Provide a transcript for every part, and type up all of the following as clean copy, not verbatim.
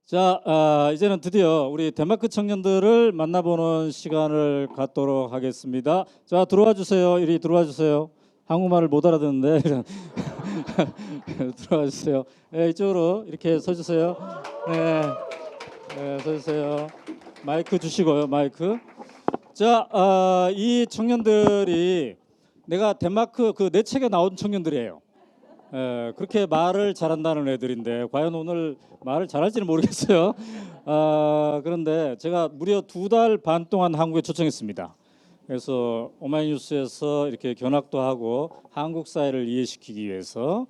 자, 이제는 드디어 우리 덴마크 청년들을 만나보는 시간을 갖도록 하겠습니다. 자, 들어와 주세요. 이리 들어와 주세요. 한국말을 못 알아듣는데 들어와 주세요. 네, 이쪽으로 이렇게 서 주세요. 네, 네, 서 주세요. 마이크 주시고요. 마이크. 자, 이 청년들이 내가 덴마크 그 내 책에 나온 청년들이에요. 그렇게 말을 잘한다는 애들인데 과연 오늘 말을 잘할지는 모르겠어요. 그런데 제가 무려 2달 반 동안 한국에 초청했습니다. 그래서 오마이뉴스에서 이렇게 견학도 하고 한국 사회를 이해시키기 위해서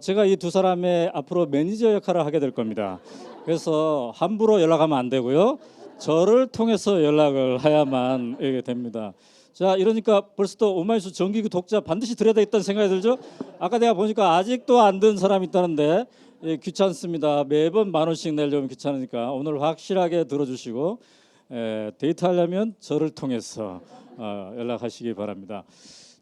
제가 이 두 사람의 앞으로 매니저 역할을 하게 될 겁니다. 그래서 함부로 연락하면 안 되고요. 저를 통해서 연락을 해야만 이게 됩니다. 자, 이러니까 벌써 또 오마이뉴스 정기 독자 반드시 드려야 되겠다는 생각이 들죠. 아까 내가 보니까 아직도 안 든 사람이 있다는데 귀찮습니다. 매번 10,000원씩 내려면 귀찮으니까 오늘 확실하게 들어주시고 데이트하려면 저를 통해서 연락하시기 바랍니다.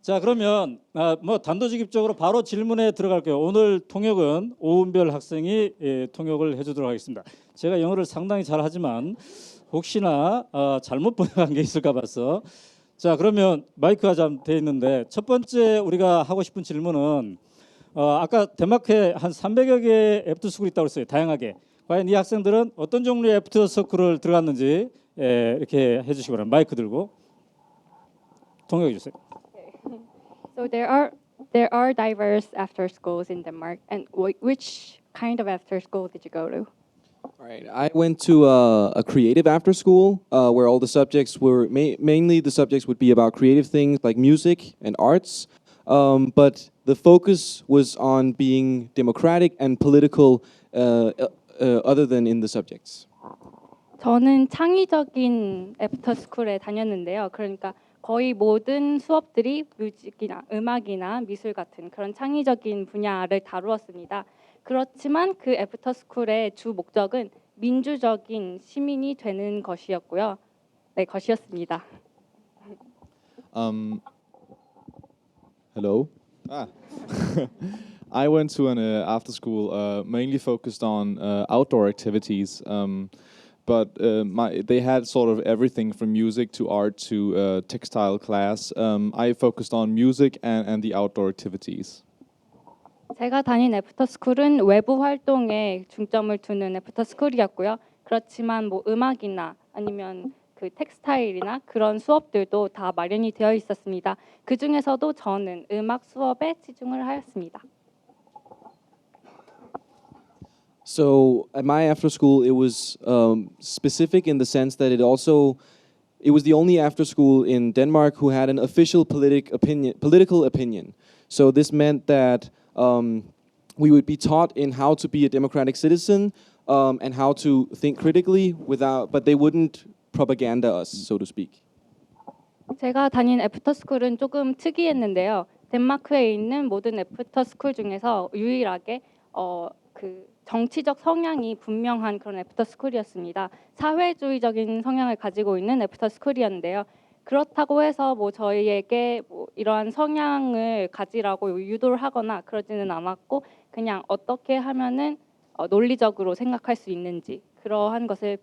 자, 그러면 뭐 단도직입적으로 바로 질문에 들어갈게요. 오늘 통역은 오은별 학생이 통역을 해주도록 하겠습니다. 제가 영어를 상당히 잘하지만 혹시나 잘못 번역한 게 있을까 봐서. 자, 그러면 마이크가 좀 돼 있는데 첫 번째 우리가 하고 싶은 질문은 아까 덴마크에 한 300여 개의 애프터스쿨이 있다고 했어요. 다양하게. 과연 이 학생들은 어떤 종류의 애프터스쿨을 들어갔는지 이렇게 해주시기 바랍니다. 마이크 들고 통역해 주세요. So there are diverse after schools in Denmark, and which kind of after school did you go to? All right, I went to a creative after school where all the subjects were mainly the subjects would be about creative things like music and arts, but the focus was on being democratic and political other than in the subjects. 저는 창의적인 애프터 스쿨에 다녔는데요. 그러니까 거의 모든 수업들이 뮤직이나 음악이나 미술 같은 그런 창의적인 분야를 다루었습니다. 그렇지만 그 애프터 스쿨의 주 목적은 민주적인 시민이 되는 것이었고요. 네, 것이었습니다. Hello. I went to an after school mainly focused on outdoor activities, but they had sort of everything from music to art to textile class. I focused on music and the outdoor activities. 제가 다닌 애프터 스쿨은 외부 활동에 중점을 두는 애프터 스쿨이었고요. 그렇지만 뭐 음악이나 아니면 그 텍스타일이나 그런 수업들도 다 마련이 되어 있었습니다. 그 중에서도 저는 음악 수업에 치중을 하였습니다. So at my after school, it was specific in the sense that it was the only after school in Denmark who had an official political opinion. So this meant that we would be taught in how to be a democratic citizen and how to think critically but they wouldn't propaganda us, so to speak. 제가 다닌 애프터 스쿨은 조금 특이했는데요. 덴마크에 있는 모든 애프터 스쿨 중에서 유일하게 그 정치적 성향이 분명한 그런 애프터 스쿨이었습니다. 사회주의적인 성향을 가지고 있는 애프터 스쿨이었는데요. 그렇다고 해서 뭐 저희에게 뭐 이러한 성향을 가지라고 유도를 하거나 그러지는 않았고 그냥 어떻게 하면은 논리적으로 생각할 수 있는지 그러한 것을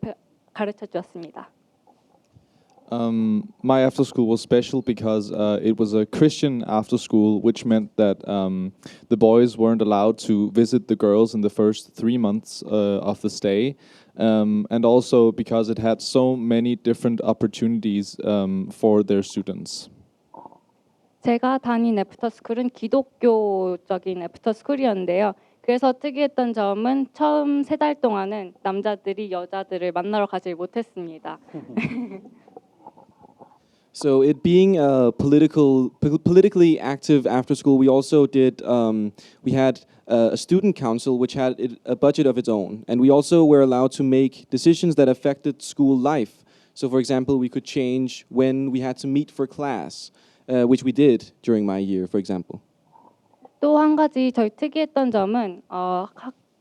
가르쳐 주었습니다. My after school was special because it was a Christian after school, which meant that the boys weren't allowed to visit the girls in the first 3 months of the stay, and also because it had so many different opportunities for their students. 제가 다닌 애프터 스쿨은 기독교적인 애프터 스쿨이었는데요. 그래서 특이했던 점은 처음 3달 동안은 남자들이 여자들을 만나러 가지 못했습니다. So it being a politically active after school, we also we had a student council which had a budget of its own, and we also were allowed to make decisions that affected school life. So, for example, we could change when we had to meet for class, which we did during my year, for example. 또 한 가지 저희 특이했던 점은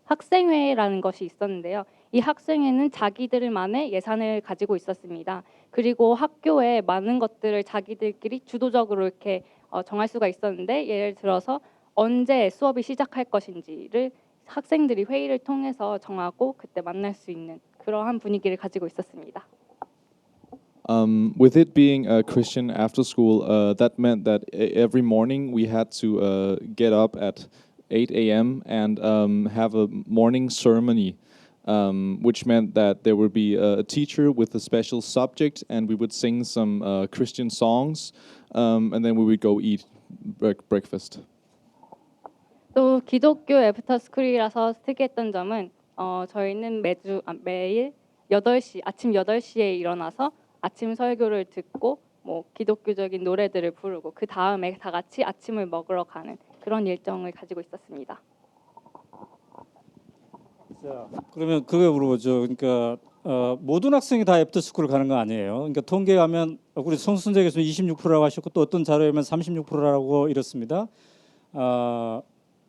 학생회라는 것이 있었는데요. 이 학생회는 자기들만의 예산을 가지고 있었습니다. 그리고 학교에 많은 것들을 자기들끼리 주도적으로 이렇게 정할 수가 있었는데 예를 들어서 언제 수업이 시작할 것인지를 학생들이 회의를 통해서 정하고 그때 만날 수 있는 그러한 분위기를 가지고 있었습니다. With it being a Christian after school, that meant that every morning we had to get up at 8 a.m. and have a morning ceremony, which meant that there would be a teacher with a special subject, and we would sing some Christian songs, and then we would go eat breakfast. 또 기독교 애프터스쿨이라서 특이했던 점은 저희는 매일 8시 아침 8시에 일어나서 아침 설교를 듣고 뭐 기독교적인 노래들을 부르고 그 다음에 다 같이 아침을 먹으러 가는 그런 일정을 가지고 있었습니다. 자, 그러면 그거 물어보죠. 그러니까 모든 학생이 다 애프터스쿨을 가는 거 아니에요. 그러니까 통계하면 우리 송순재 교수님 26%라고 하셨고 또 어떤 자료에 보면 36%라고 이렇습니다.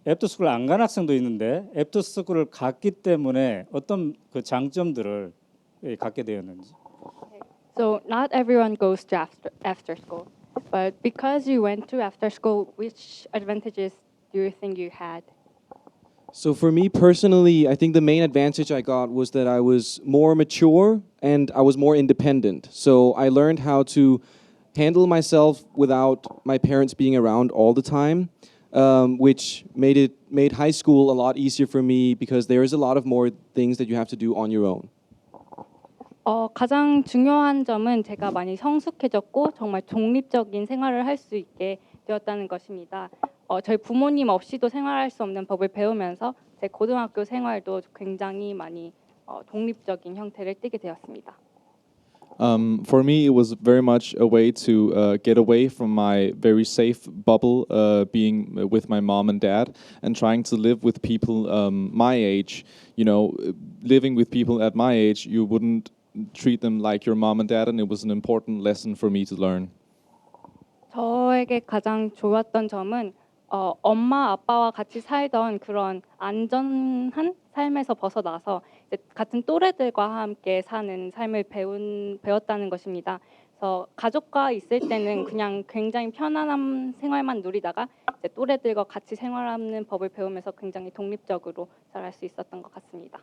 애프터스쿨을 안 간 학생도 있는데 애프터스쿨을 갔기 때문에 어떤 그 장점들을 갖게 되었는지. So not everyone goes to after school, but because you went to after school, which advantages do you think you had? So for me personally, I think the main advantage I got was that I was more mature and I was more independent. So I learned how to handle myself without my parents being around all the time, which made high school a lot easier for me because there is a lot of more things that you have to do on your own. 가장 중요한 점은 제가 많이 성숙해졌고 정말 독립적인 생활을 할 수 있게 되었다는 것입니다. 저희 부모님 없이도 생활할 수 없는 법을 배우면서 제 고등학교 생활도 굉장히 많이 독립적인 형태를 띠게 되었습니다. For me, it was very much a way to get away from my very safe bubble, being with my mom and dad, and trying to live with people my age. You know, living with people at my age, you wouldn't treat them like your mom and dad, and it was an important lesson for me to learn. 저에게 가장 좋았던 점은 엄마 아빠와 같이 살던 그런 안전한 삶에서 벗어나서 이제 같은 또래들과 함께 사는 삶을 배웠다는 것입니다. 그래서 가족과 있을 때는 그냥 굉장히 편안한 생활만 누리다가 이제 또래들과 같이 생활하는 법을 배우면서 굉장히 독립적으로 살아갈 수 있었던 것 같습니다.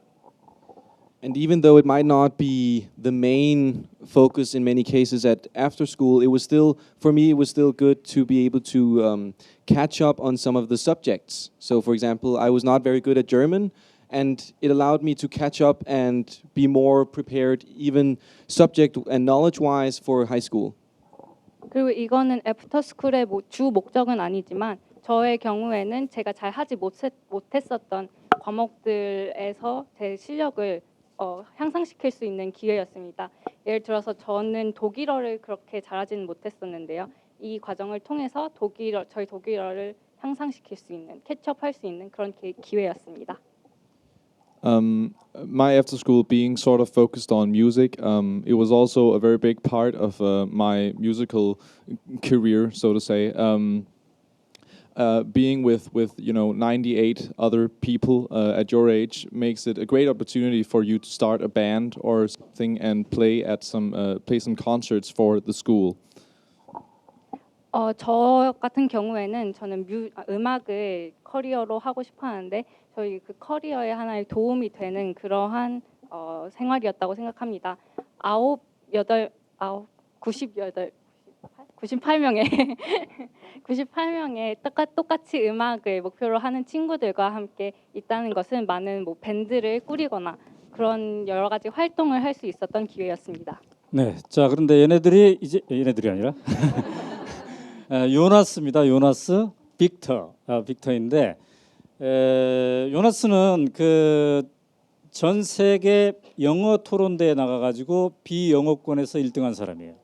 And even though it might not be the main focus in many cases at after school, it was still, for me, it was still good to be able to catch up on some of the subjects. So, for example, I was not very good at German, and it allowed me to catch up and be more prepared, even subject and knowledge-wise, for high school. 그리고 이거는 애프터스쿨의 주 목적은 아니지만 저의 경우에는 제가 잘 하지 못했었던 과목들에서 제 실력을 향상시킬 수 있는 기회였습니다. 예를 들어서 저는 독일어를 그렇게 잘하지는 못했었는데요. 이 과정을 통해서 저희 독일어를 향상시킬 수 있는, 캐치업할 수 있는 그런 기회였습니다. My after school being sort of focused on music, it was also a very big part of my musical career, so to say. Being with 98 other people at your age makes it a great opportunity for you to start a band or something and play some concerts for the school. 저 같은 경우에는 저는 음악을 커리어로 하고 싶어 하는데 저희 그 커리어에 하나의 도움이 되는 그러한 생활이었다고 생각합니다. 98명의 똑같이 음악을 목표로 하는 친구들과 함께 있다는 것은 많은 밴드를 꾸리거나 그런 여러 가지 활동을 할 수 있었던 기회였습니다. 네, 자 그런데 얘네들이 아니라 요나스입니다. 요나스, 빅터인데 요나스는 그 전 세계 영어 토론대에 나가가지고 비영어권에서 1등한 사람이에요.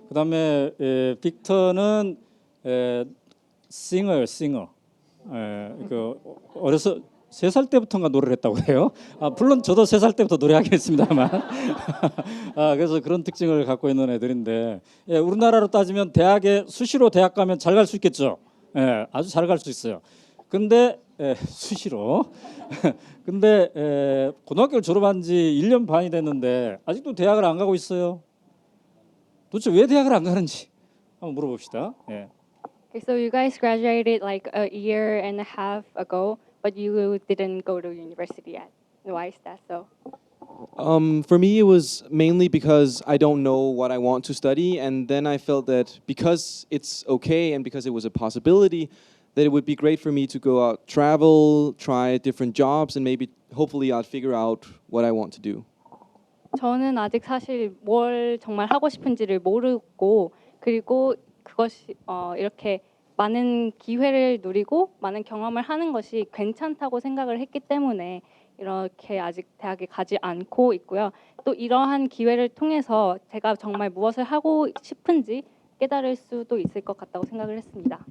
그다음에 빅터는 싱어. 그 어려서 3살 때부터인가 노래를 했다고 해요. 물론 저도 3살 때부터 노래하긴 했습니다만. 그래서 그런 특징을 갖고 있는 애들인데 우리나라로 따지면 수시로 대학 가면 잘 갈 수 있겠죠. 아주 잘 갈 수 있어요. 근데 수시로. 근데 고등학교를 졸업한 지 1년 반이 됐는데 아직도 대학을 안 가고 있어요. 도대체 왜 대학을 안 가는지 한번 물어봅시다. Okay, so you guys graduated like a year and a half ago, but you didn't go to university yet. Why is that so? For me, it was mainly because I don't know what I want to study, and then I felt that because it's okay and because it was a possibility, that it would be great for me to go out, travel, try different jobs, and maybe hopefully I'd figure out what I want to do. 저는 아직 사실 뭘 정말 하고 싶은지를 모르고 그리고 그것이 이렇게 많은 기회를 누리고 많은 경험을 하는 것이 괜찮다고 생각을 했기 때문에 이렇게 아직 대학에 가지 않고 있고요. 또 이러한 기회를 통해서 제가 정말 무엇을 하고 싶은지 깨달을 수도 있을 것 같다고 생각을 했습니다.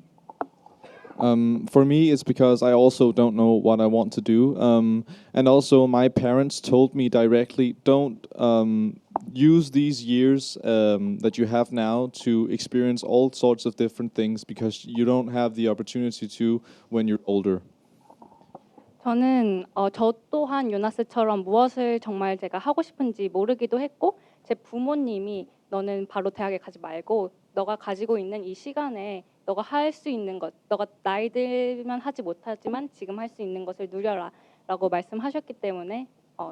For me, it's because I also don't know what I want to do. And also, my parents told me directly don't use these years that you have now to experience all sorts of different things because you don't have the opportunity to when you're older. 저는 저 또한 요나스처럼 무엇을 정말 제가 하고 싶은지 모르기도 했고 제 부모님이 너는 바로 대학에 가지 말고 너가 가지고 있는 이 시간에 너가 할 수 있는 것, 너가 나이 들면 하지 못하지만 지금 할 수 있는 것을 누려라라고 말씀하셨기 때문에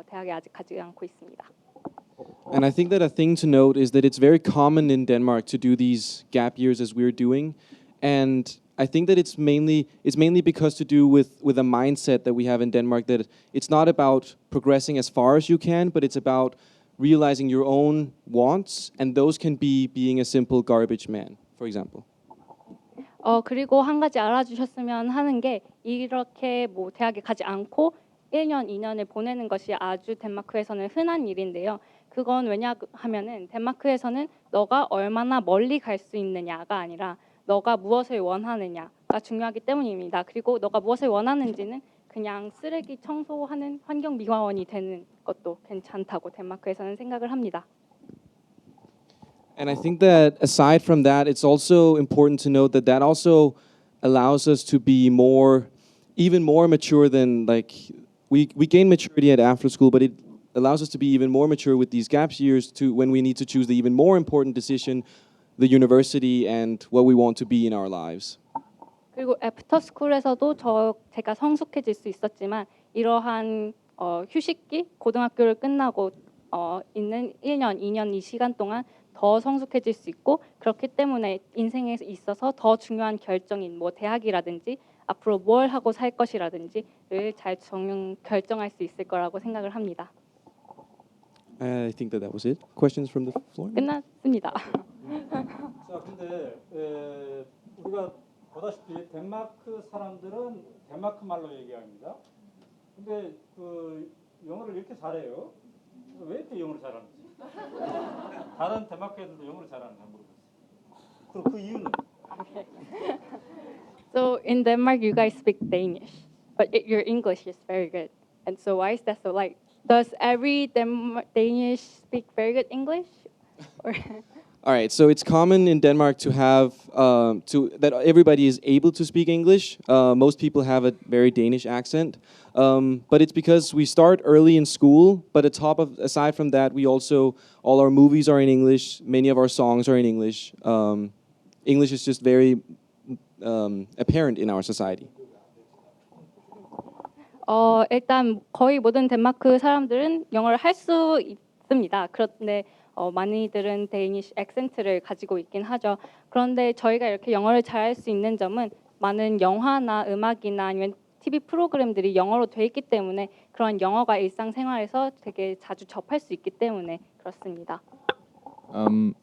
대학에 아직 가지 않고 있습니다. And I think that a thing to note is that it's very common in Denmark to do these gap years as we're doing, and I think that it's mainly because to do with a mindset that we have in Denmark that it's not about progressing as far as you can, but it's about realizing your own wants, and those can be being a simple garbage man, for example. 그리고 한 가지 알아주셨으면 하는 게 이렇게 뭐 대학에 가지 않고 1년, 2년을 보내는 것이 아주 덴마크에서는 흔한 일인데요. 그건 왜냐하면은 덴마크에서는 너가 얼마나 멀리 갈 수 있느냐가 아니라 너가 무엇을 원하느냐가 중요하기 때문입니다. 그리고 너가 무엇을 원하는지는 그냥 쓰레기 청소하는 환경 미화원이 되는 것도 괜찮다고 덴마크에서는 생각을 합니다. And I think that aside from that, it's also important to note that that also allows us to be even more mature than like we gain maturity at after school, but it allows us to be even more mature with these gap years to when we need to choose the even more important decision, the university and what we want to be in our lives. 그리고 애프터스쿨에서도 제가 성숙해질 수 있었지만 이러한 휴식기, 고등학교를 끝나고 있는 1년, 2년 이 시간 동안 더 성숙해질 수 있고 그렇기 때문에 인생에 있어서 더 중요한 결정인 뭐 대학이라든지 앞으로 뭘 하고 살 것이라든지를 잘 결정할 수 있을 거라고 생각을 합니다. I think that was it. Questions from the floor? 끝났습니다. 자, 근데 우리가 보다시피 덴마크 사람들은 덴마크 말로 얘기합니다. 근데 그 영어를 이렇게 잘해요. 왜 이렇게 영어를 잘하는지. 다른 덴마크 애들도 영어를 잘하는지 모르겠어요. 그럼 그 이유는? So in Denmark, you guys speak Danish, but your English is very good. And so why is that so? Like, does every Danish speak very good English? Or All right, so it's common in Denmark to have that everybody is able to speak English. Most people have a very Danish accent, but it's because we start early in school. But aside from that, we also all our movies are in English. Many of our songs are in English. English is just very apparent in our society. 일단 거의 모든 덴마크 사람들은 영어를 할 수 있습니다. 그런데 많이들은 데니시 액센트를 가지고 있긴 하죠. 그런데 저희가 이렇게 영어를 잘할 수 있는 점은 많은 영화나 음악이나 아니면 TV 프로그램들이 영어로 돼 있기 때문에 그런 영어가 일상생활에서 되게 자주 접할 수 있기 때문에 그렇습니다.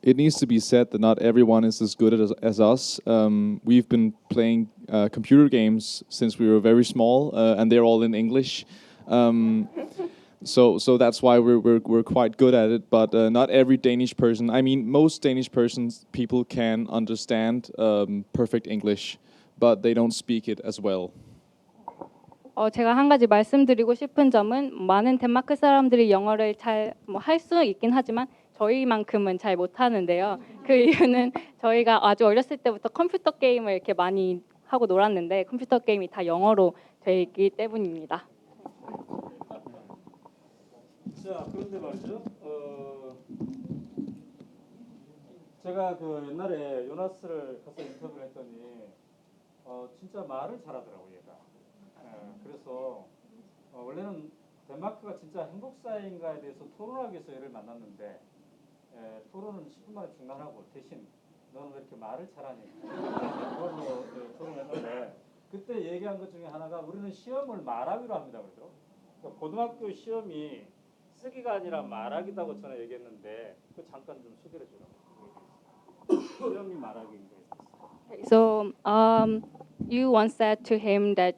It needs to be said that not everyone is as good as us. We've been playing computer games since we were very small, and they're all in English. So that's why we're quite good at it. But not every Danish person. I mean, most Danish people can understand perfect English, but they don't speak it as well. 제가 한 가지 말씀드리고 싶은 점은 많은 덴마크 사람들이 영어를 잘 할 수 있긴 하지만 저희만큼은 잘 못하는데요. 그 이유는 저희가 아주 어렸을 때부터 컴퓨터 게임을 이렇게 많이 하고 놀았는데 컴퓨터 게임이 다 영어로 돼 있기 때문입니다. 자, 그런데 말이죠. 제가 그 옛날에 요나스를 가서 인터뷰를 했더니 진짜 말을 잘하더라고요, 얘가. 그래서 원래는 덴마크가 진짜 행복 사회인가에 대해서 토론하기 위해서 얘를 만났는데 토론은 10분 만에 중단하고 대신 너는 왜 이렇게 말을 잘하니? 그걸로 토론했는데 그때 얘기한 것 중에 하나가 우리는 시험을 말하기로 합니다. 그죠? 그러니까 고등학교 시험이 쓰기가 아니라 말하기다고 저는 얘기했는데 그 잠깐 좀 소개해 주라고. 시험이 말하기인가 있었어요. So you once said to him that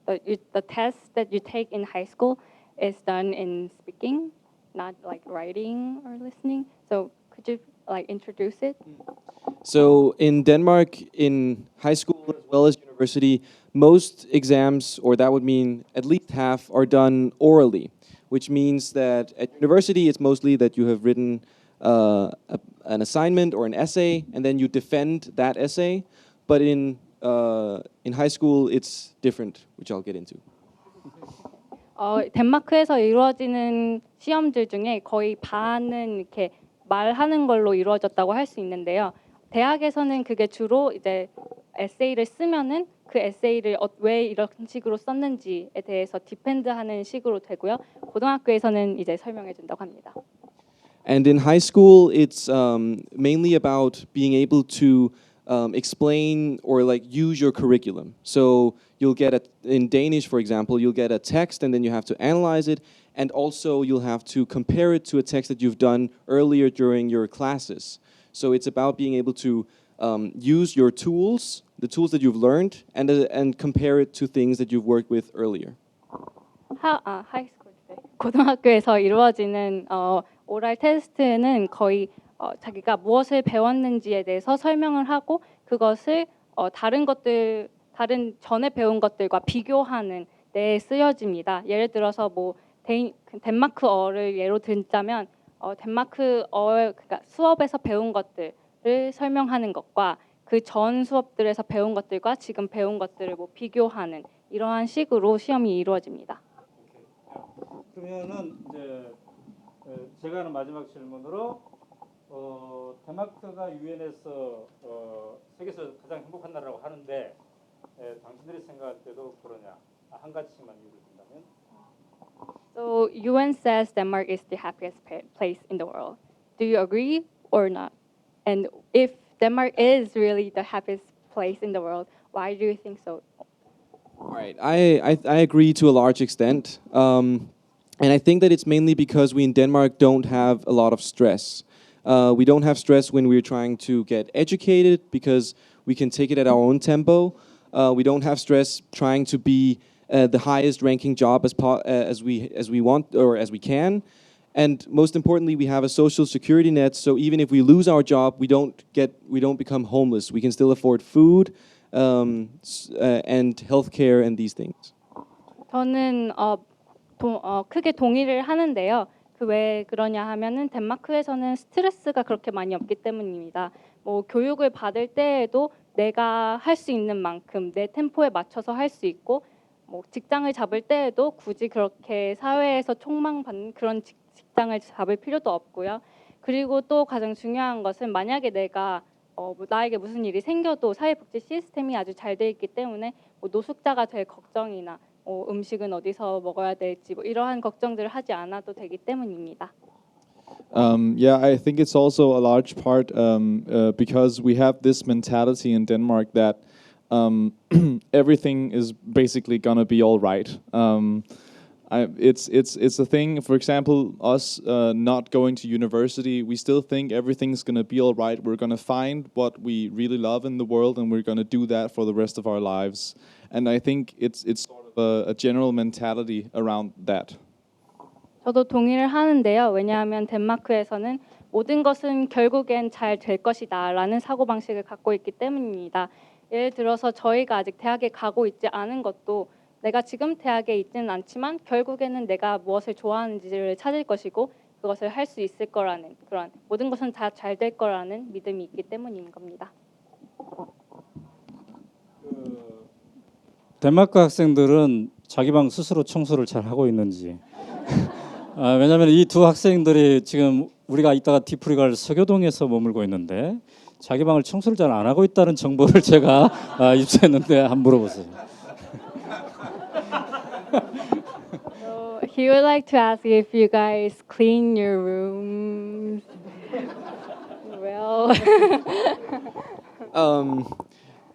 the test that you take in high school is done in speaking, not like writing or listening. So could you like introduce it? So in Denmark, in high school as well as university, most exams, or that would mean at least half, are done orally, which means that at university it's mostly that you have written an assignment or an essay, and then you defend that essay. But in high school, it's different, which I'll get into. 덴마크에서 이루어지는 시험들 중에 거의 반은 이렇게 말하는 걸로 이루어졌다고 할 수 있는데요. 대학에서는 그게 주로 이제 에세이를 쓰면은 그 에세이를 왜 이런 식으로 썼는지에 대해서 디펜드하는 식으로 되고요. 고등학교에서는 이제 설명해 준다고 합니다. And in high school, it's mainly about being able to explain or like use your curriculum. So you'll get in Danish, for example, you'll get a text and then you have to analyze it, and also you'll have to compare it to a text that you've done earlier during your classes. So it's about being able to use your tools, the tools that you've learned, and compare it to things that you've worked with earlier. 하이스쿨 때 고등학교에서 이루어지는 오랄 테스트는 거의 자기가 무엇을 배웠는지에 대해서 설명을 하고 그것을 다른 전에 배운 것들과 비교하는 데 쓰여집니다. 예를 들어서 뭐 덴마크어를 예로 들자면 덴마크어 그러니까 수업에서 배운 것들을 설명하는 것과 그 전 수업들에서 배운 것들과 지금 배운 것들을 뭐 비교하는 이러한 식으로 시험이 이루어집니다. 그러면은 이제 제가 하는 마지막 질문으로 덴마크가 유엔에서 세계에서 가장 행복한 나라라고 하는데 당신들이 생각할 때도 그러냐? 한 가지씩만 이유를 든다면? So UN says Denmark is the happiest place in the world. Do you agree or not? And if Denmark is really the happiest place in the world, why do you think so? All right, I agree to a large extent, and I think that it's mainly because we in Denmark don't have a lot of stress. We don't have stress when we're trying to get educated because we can take it at our own tempo. We don't have stress trying to be the highest ranking job as we want or as we can. And most importantly, we have a social security net. So even if we lose our job, we don't become homeless. We can still afford food and healthcare and these things. 저는 크게 동의를 하는데요. 그 왜 그러냐 하면은 덴마크에서는 스트레스가 그렇게 많이 없기 때문입니다. 뭐 교육을 받을 때에도 내가 할 수 있는 만큼 내 템포에 맞춰서 할 수 있고 뭐 직장을 잡을 때에도 굳이 그렇게 사회에서 촉망받는 그런 직장을 잡을 필요도 없고요. 그리고 또 가장 중요한 것은 만약에 내가 나에게 무슨 일이 생겨도 사회복지 시스템이 아주 잘 돼 있기 때문에 뭐 노숙자가 될 걱정이나 음식은 어디서 먹어야 될지 뭐 이러한 걱정들을 하지 않아도 되기 때문입니다. Yeah, I think it's also a large part because we have this mentality in Denmark that everything is basically gonna be all right. It's a thing. For example, us not going to university, we still think everything's gonna be all right. We're gonna find what we really love in the world, and we're gonna do that for the rest of our lives. And I think it's sort of a general mentality around that. 저도 동의를 하는데요. 왜냐하면 덴마크에서는 모든 것은 결국엔 잘 될 것이다라는 사고방식을 갖고 있기 때문입니다. 예를 들어서 저희가 아직 대학에 가고 있지 않은 것도 내가 지금 대학에 있지는 않지만 결국에는 내가 무엇을 좋아하는지를 찾을 것이고 그것을 할 수 있을 거라는 그런 모든 것은 다 잘 될 거라는 믿음이 있기 때문인 겁니다. 덴마크 학생들은 자기 방 스스로 청소를 잘 하고 있는지 왜냐하면 이 두 학생들이 지금 우리가 이따가 디프리갈 서교동에서 머물고 있는데 자기 방을 청소를 잘 안 하고 있다는 정보를 제가 입수했는데 한번 물어보세요. He would like to ask if you guys clean your rooms. Well,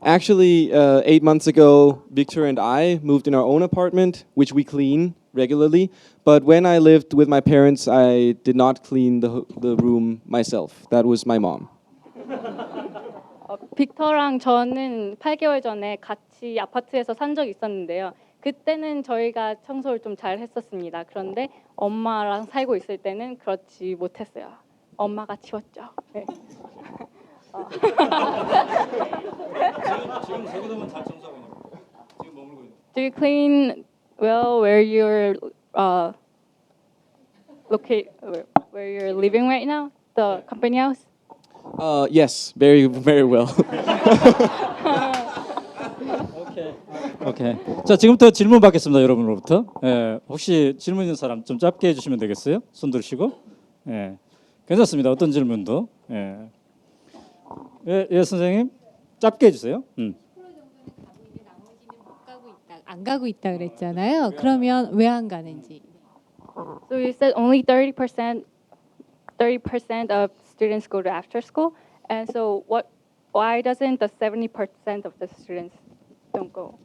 Actually, 8 months ago, Victor and I moved in our own apartment, which we clean regularly. But when I lived with my parents, I did not clean the room myself. That was my mom. 빅터랑 저는 8개월 전에 같이 아파트에서 산 적이 있었는데요. 그때는 저희가 청소를 좀 잘 했었습니다. 그런데 엄마랑 살고 있을 때는 그렇지 못했어요. 엄마가 치웠죠. 네. 지금 세고도면 잘 청소하고 있는 거. 지금 머물고 있는. Do you clean well where you're where you're living right now? The company house? Yes, very, very well. 오케이. 자, 지금부터 질문 받겠습니다, 여러분으로부터. 예, 혹시 질문 있는 사람 좀 짧게 해주시면 되겠어요? 손 들으시고. 예, 괜찮습니다. 어떤 질문도. 예, 예, 선생님, 짧게 해주세요. 안 가고 있다 그랬잖아요. 그러면 왜 안 가는지. So you said only 30% of students go to after school, and so why doesn't the 70% of the students don't go?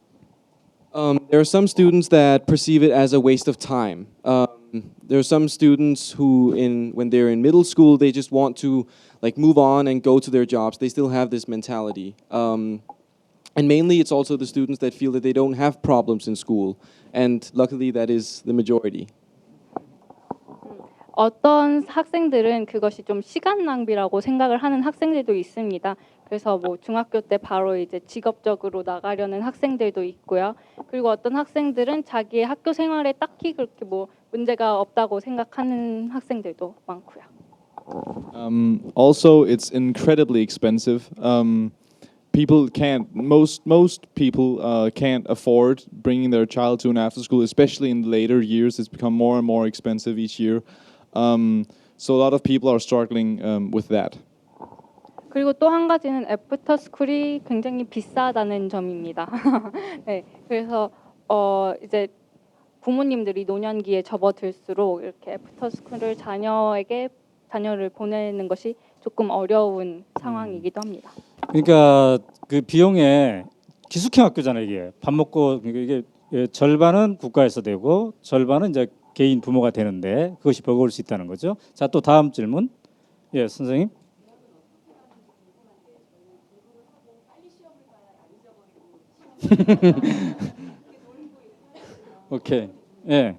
There are some students that perceive it as a waste of time. There are some students who, when they're in middle school, they just want to like move on and go to their jobs. They still have this mentality. And mainly, it's also the students that feel that they don't have problems in school. And luckily, that is the majority. 어떤 학생들은 그것이 좀 시간 낭비라고 생각을 하는 학생들도 있습니다. 그래서 뭐 중학교 때 바로 이제 직업적으로 나가려는 학생들도 있고요. 그리고 어떤 학생들은 자기의 학교 생활에 딱히 그렇게 뭐 문제가 없다고 생각하는 학생들도 많고요. Also, it's incredibly expensive. Most people can't afford bringing their child to an after school, especially in later years. It's become more and more expensive each year. So a lot of people are struggling with that. 그리고 또 한 가지는 애프터 스쿨이 굉장히 비싸다는 점입니다. 네, 그래서 이제 부모님들이 노년기에 접어들수록 이렇게 애프터 스쿨을 자녀를 보내는 것이 조금 어려운 상황이기도 합니다. 그러니까 그 비용에 기숙형 학교잖아요, 이게. 밥 먹고 이게 절반은 국가에서 되고 절반은 이제 개인 부모가 되는데 그것이 버거울 수 있다는 거죠. 자, 또 다음 질문. 예, 선생님. 오케이. 예.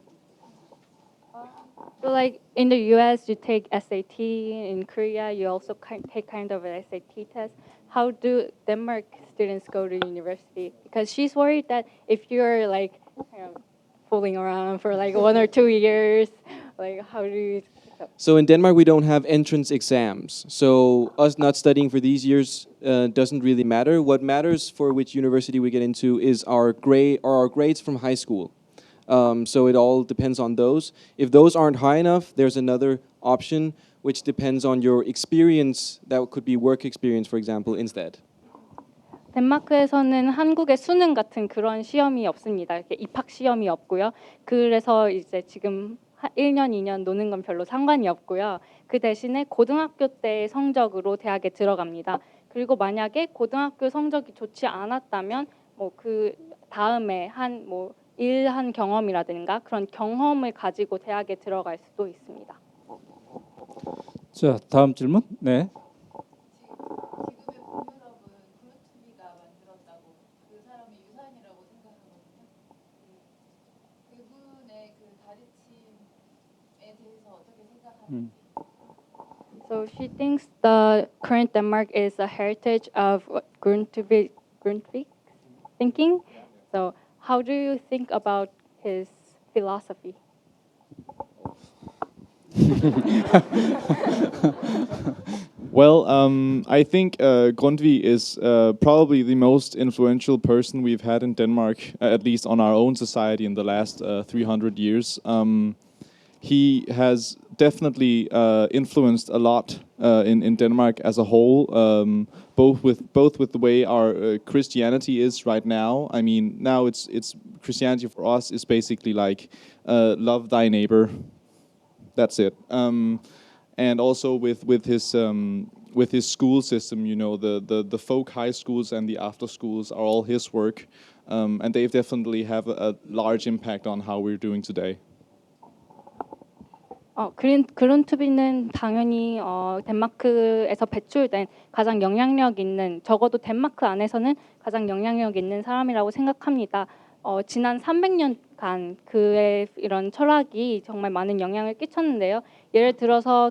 So like in the US, you take SAT. In Korea, you also take kind of an SAT test. How do Denmark students go to university? Because she's worried that if you're like fooling around for like 1 or 2 years, like how do you? So in Denmark, we don't have entrance exams. So us not studying for these years doesn't really matter. What matters for which university we get into is our grades from high school. So it all depends on those. If those aren't high enough, there's another option which depends on your experience. That could be work experience, for example, instead. 덴마크에서는 한국의 수능 같은 그런 시험이 없습니다. 이렇게 입학 시험이 없고요. 그래서 이제 지금 1년, 2년 노는 건 별로 상관이 없고요. 그 대신에 고등학교 때 성적으로 대학에 들어갑니다. 그리고 만약에 고등학교 성적이 좋지 않았다면 뭐 그 다음에 일한 경험이라든가 그런 경험을 가지고 대학에 들어갈 수도 있습니다. 자, 다음 질문. 네. 지금의 북유럽은 블루투비가 만들었다고 그 사람이 유산이라고 생각하거든요. 그분의 그 가르침에 대해서 어떻게 생각하는지. So she thinks the current Denmark is a heritage of Grundtvig thinking. So how do you think about his philosophy? Well, I think Grundtvig is probably the most influential person we've had in Denmark, at least on our own society in the last 300 years. He has definitely influenced a lot in Denmark as a whole, both with the way our Christianity is right now. I mean, now it's Christianity for us is basically like love thy neighbor. That's it. And also with his school system, you know, the folk high schools and the after schools are all his work, and they definitely have a large impact on how we're doing today. 그룬투비는 당연히 덴마크에서 배출된 가장 영향력 있는, 적어도 덴마크 안에서는 가장 영향력 있는 사람이라고 생각합니다. 지난 300년간 그의 이런 철학이 정말 많은 영향을 끼쳤는데요. 예를 들어서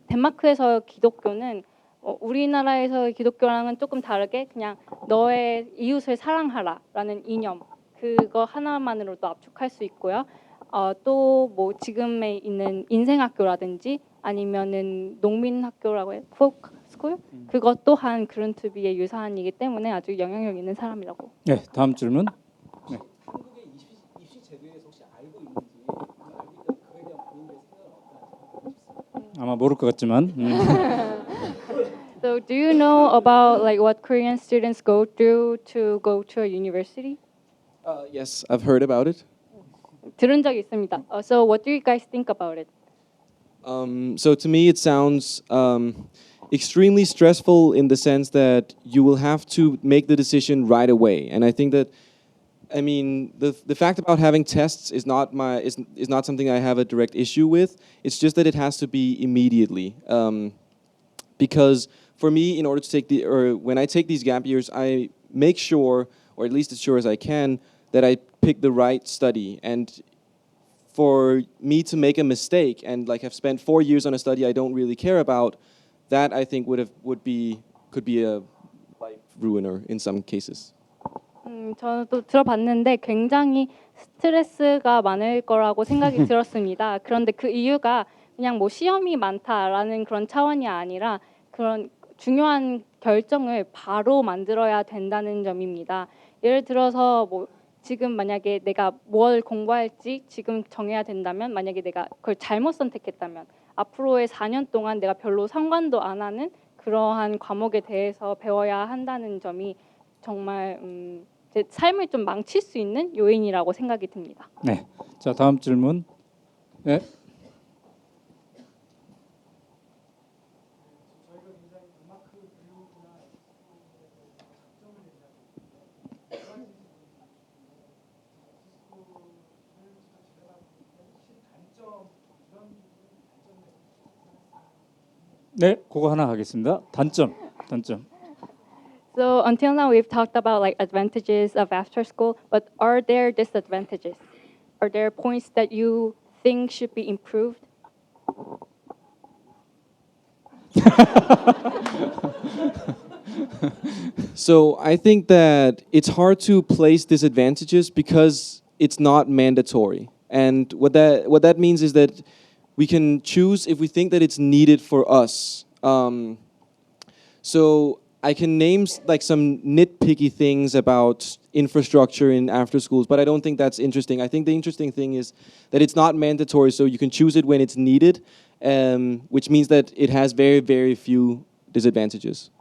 덴마크에서 기독교는 우리나라에서의 기독교랑은 조금 다르게 그냥 너의 이웃을 사랑하라라는 이념, 그거 하나만으로도 압축할 수 있고요. 또 뭐 지금에 있는 인생학교라든지 아니면은 농민학교라고 해요, folk school, 그것 또한 그룬투비의 유사한이기 때문에 아주 영향력 있는 사람이라고. 네, 다음 질문. 네. 한국의 입시 제도에 혹시 알고 있는지 알고 있다면 그에 대한 본인의 생각은 어떤지 아마 모를 것 같지만. So do you know about like what Korean students go through to go to a university? Yes, I've heard about it. 들은 적이 있습니다. So what do you guys think about it? So to me, it sounds extremely stressful in the sense that you will have to make the decision right away. And I think that, I mean, the fact about having tests is not is not something I have a direct issue with. It's just that it has to be immediately. Because for me, in order to when I take these gap years, I make sure, or at least as sure as I can, that I pick the right study. And for me to make a mistake and like have spent 4 years on a study I don't really care about, that I think could be a life ruiner in some cases. 저도 들어봤는데 굉장히 스트레스가 많을 거라고 생각이 들었습니다. 그런데 그 이유가 그냥 뭐 시험이 많다라는 그런 차원이 아니라 그런 중요한 결정을 바로 만들어야 된다는 점입니다. 예를 들어서 뭐 지금 만약에 내가 뭘 공부할지 지금 정해야 된다면, 만약에 내가 그걸 잘못 선택했다면 앞으로의 4년 동안 내가 별로 상관도 안 하는 그러한 과목에 대해서 배워야 한다는 점이 정말 제 삶을 좀 망칠 수 있는 요인이라고 생각이 듭니다. 네. 자, 다음 질문. 네. 네, 그거 하나 하겠습니다. 단점. So until now we've talked about like advantages of after school, but are there disadvantages? Are there points that you think should be improved? So I think that it's hard to place disadvantages because it's not mandatory. And what that means is that we can choose if we think that it's needed for us. So I can name like some nitpicky things about infrastructure in after schools, but I don't think that's interesting. I think the interesting thing is that it's not mandatory, so you can choose it when it's needed, which means that it has very, very few disadvantages.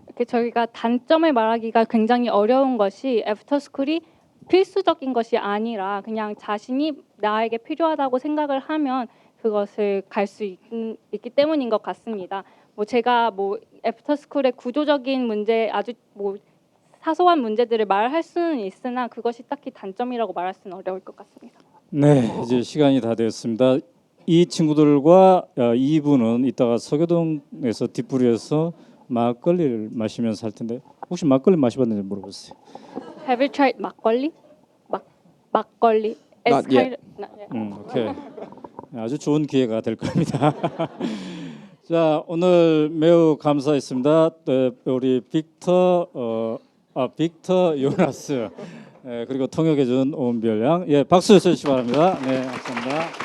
이렇게 저희가 단점을 말하기가 굉장히 어려운 것이 애프터스쿨이 필수적인 것이 아니라 그냥 자신이 나에게 필요하다고 생각을 하면 그것을 갈 수 있기 때문인 것 같습니다. 뭐 제가 뭐 애프터스쿨의 구조적인 문제, 아주 뭐 사소한 문제들을 말할 수는 있으나 그것이 딱히 단점이라고 말할 수는 어려울 것 같습니다. 네, 이제 시간이 다 되었습니다. 이 친구들과 2부는 이따가 서교동에서 뒷부리에서 막걸리를 마시면서 할 텐데 혹시 막걸리 마셔봤는지 물어보세요. Have you tried 막걸리? 막걸리? Not yet. 오케이. 아주 좋은 기회가 될 겁니다. 자, 오늘 매우 감사했습니다. 우리 빅터 요나스 그리고 통역해준 오은별 양, 박수 주시기 바랍니다. 네, 감사합니다.